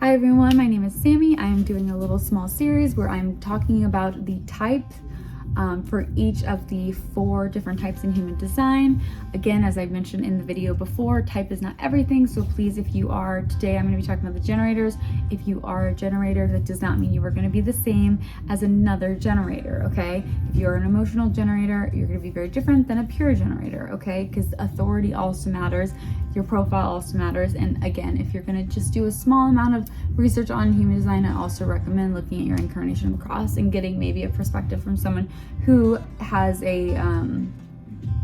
Hi everyone, my name is Sammy. I am doing a little small series where I'm talking about the type for each of the 4 different types in human design. Again, as I mentioned in the video before, type is not everything, so please, today I'm going to be talking about the generators. If you are a generator, that does not mean you are going to be the same as another generator, okay? If you're an emotional generator, you're going to be very different than a pure generator, okay? Because authority also matters, your profile also matters, and again, if you're going to just do a small amount of research on human design, I also recommend looking at your incarnation cross and getting maybe a perspective from someone who has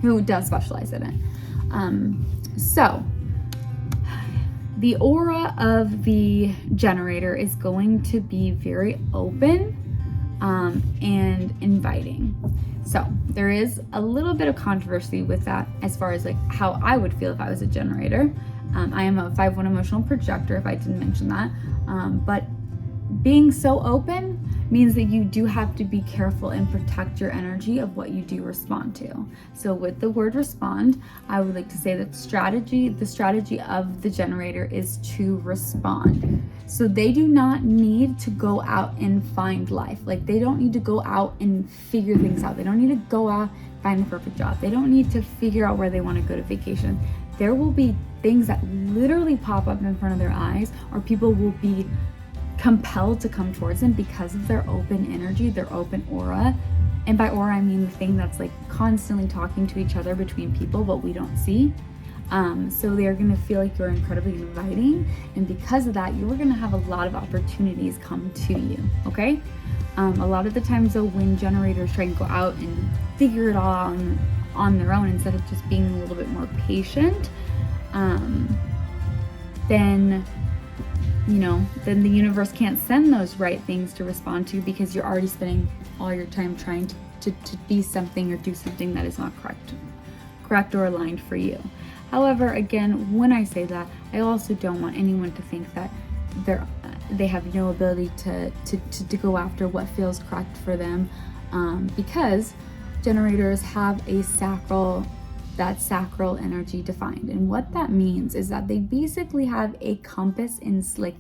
who does specialize in it. So the aura of the generator is going to be very open and inviting. So there is a little bit of controversy with that as far as like how I would feel if I was a generator. I am a 5/1 emotional projector, if I didn't mention that, but being so open means that you do have to be careful and protect your energy of what you do respond to. So with the word respond, I would like to say that the strategy of the generator is to respond. So they do not need to go out and find life. Like they don't need to go out and figure things out. They don't need to go out, find the perfect job. They don't need to figure out where they want to go to vacation. There will be things that literally pop up in front of their eyes, or people will be compelled to come towards them because of their open energy, their open aura. And by aura, I mean the thing that's like constantly talking to each other between people, but we don't see. So they're going to feel like you're incredibly inviting. And because of that, you're going to have a lot of opportunities come to you. Okay. A lot of the times though, when generators try and go out and figure it all out on their own, instead of just being a little bit more patient, then the universe can't send those right things to respond to, because you're already spending all your time trying to be something or do something that is not correct or aligned for you. However, again, when I say that, I also don't want anyone to think that they have no ability to go after what feels correct for them, because generators have that sacral energy defined. And what that means is that they basically have a compass in like,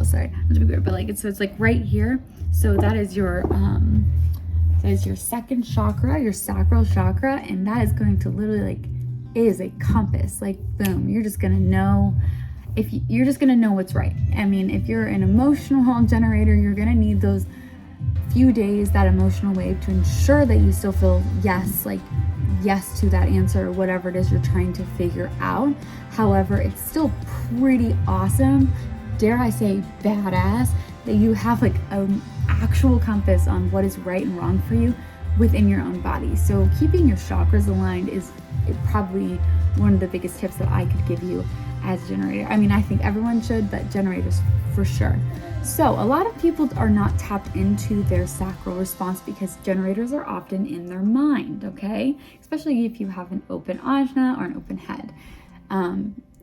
sorry, not to be weird, but like it's like right here. So that is your second chakra, your sacral chakra, and that is going to literally like, it is a compass, like boom, you're just gonna know you're just gonna know what's right. I mean, if you're an emotional generator, you're gonna need those few days, that emotional wave, to ensure that you still feel yes to that answer or whatever it is you're trying to figure out. However, it's still pretty awesome, dare I say badass, that you have like an actual compass on what is right and wrong for you within your own body. So keeping your chakras aligned is probably one of the biggest tips that I could give you as a generator. I mean, I think everyone should, but generators for sure. So a lot of people are not tapped into their sacral response because generators are often in their mind, okay? Especially if you have an open ajna or an open head.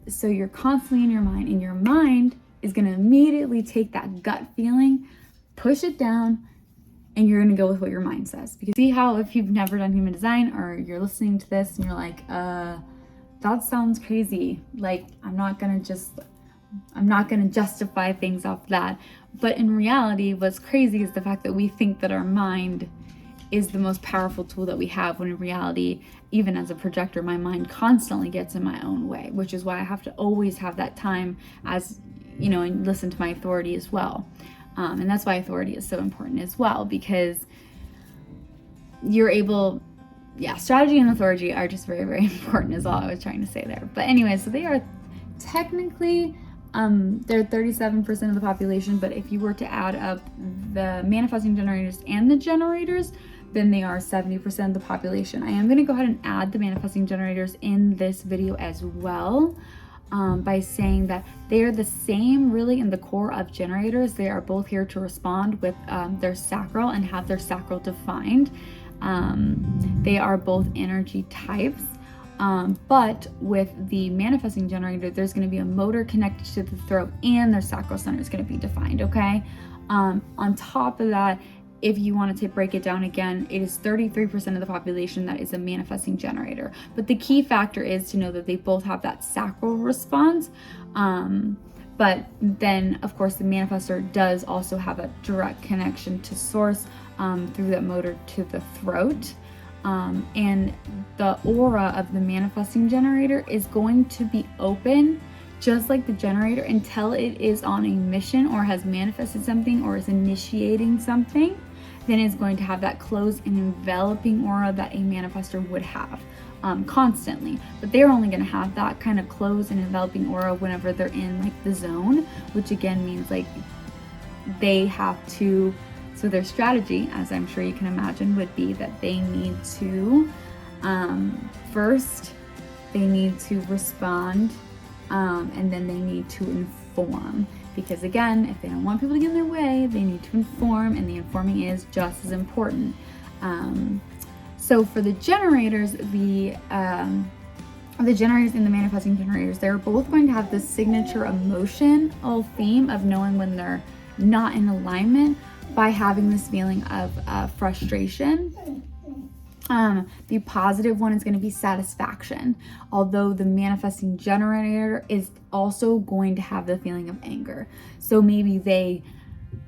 So you're constantly in your mind, and your mind is going to immediately take that gut feeling, push it down, and you're going to go with what your mind says. Because see how if you've never done human design, or you're listening to this and you're like, that sounds crazy. Like, I'm not going to justify things off that. But in reality, what's crazy is the fact that we think that our mind is the most powerful tool that we have, when in reality, even as a projector, my mind constantly gets in my own way, which is why I have to always have that time and listen to my authority as well. And that's why authority is so important as well, because you're able, strategy and authority are just very, very important, is all I was trying to say there. But anyway, so they are technically, they're 37% of the population, but if you were to add up the manifesting generators and the generators, then they are 70% of the population. I am going to go ahead and add the manifesting generators in this video as well, by saying that they are the same really in the core of generators. They are both here to respond with their sacral and have their sacral defined. They are both energy types. But with the manifesting generator, there's going to be a motor connected to the throat, and their sacral center is going to be defined, okay? On top of that, if you want to break it down again, it is 33% of the population that is a manifesting generator. But the key factor is to know that they both have that sacral response. But then, of course, the manifestor does also have a direct connection to source through that motor to the throat. And the aura of the manifesting generator is going to be open, just like the generator, until it is on a mission or has manifested something or is initiating something. Then it's going to have that closed and enveloping aura that a manifestor would have constantly. But they're only going to have that kind of closed and enveloping aura whenever they're in like the zone, which again means like they have to, so their strategy, as I'm sure you can imagine, would be that they need to first they need to respond, and then they need to inform. Because again, if they don't want people to get in their way, they need to inform, and the informing is just as important. So for the generators, the generators and the manifesting generators, they're both going to have this signature emotional theme of knowing when they're not in alignment by having this feeling of frustration. The positive one is going to be satisfaction, although the manifesting generator is also going to have the feeling of anger. So maybe they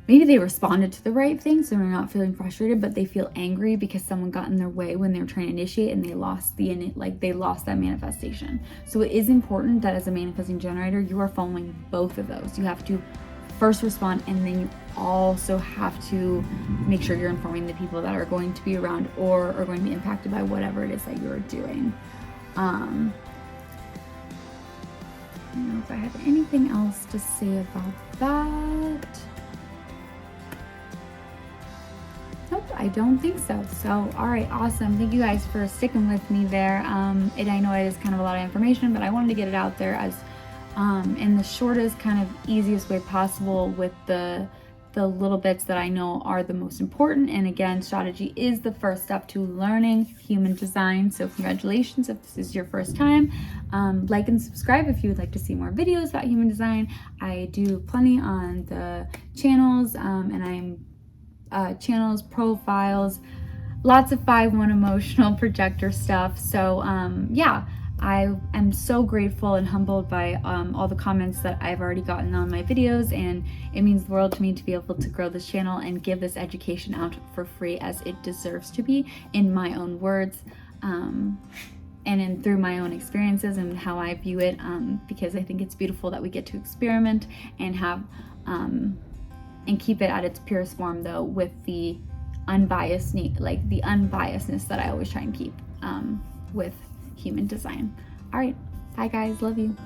responded to the right thing, so they're not feeling frustrated, but they feel angry because someone got in their way when they were trying to initiate and they lost that manifestation. So it is important that as a manifesting generator, you are following both of those. You have to first respond, and then you also have to make sure you're informing the people that are going to be around or are going to be impacted by whatever it is that you're doing. I don't know if I have anything else to say about that. Nope, I don't think so. So, all right, awesome. Thank you guys for sticking with me there. And I know it is kind of a lot of information, but I wanted to get it out there as in the shortest, kind of easiest way possible with the little bits that I know are the most important. And again, strategy is the first step to learning human design. So congratulations if this is your first time. Like and subscribe if you would like to see more videos about human design. I do plenty on the channels, and I'm channels, profiles, lots of 5-1 emotional projector stuff. So yeah, I am so grateful and humbled by all the comments that I've already gotten on my videos, and it means the world to me to be able to grow this channel and give this education out for free as it deserves to be, in my own words, and through my own experiences and how I view it, because I think it's beautiful that we get to experiment and have and keep it at its purest form, though, with the unbiasedness that I always try and keep with human design. All right, bye guys, love you.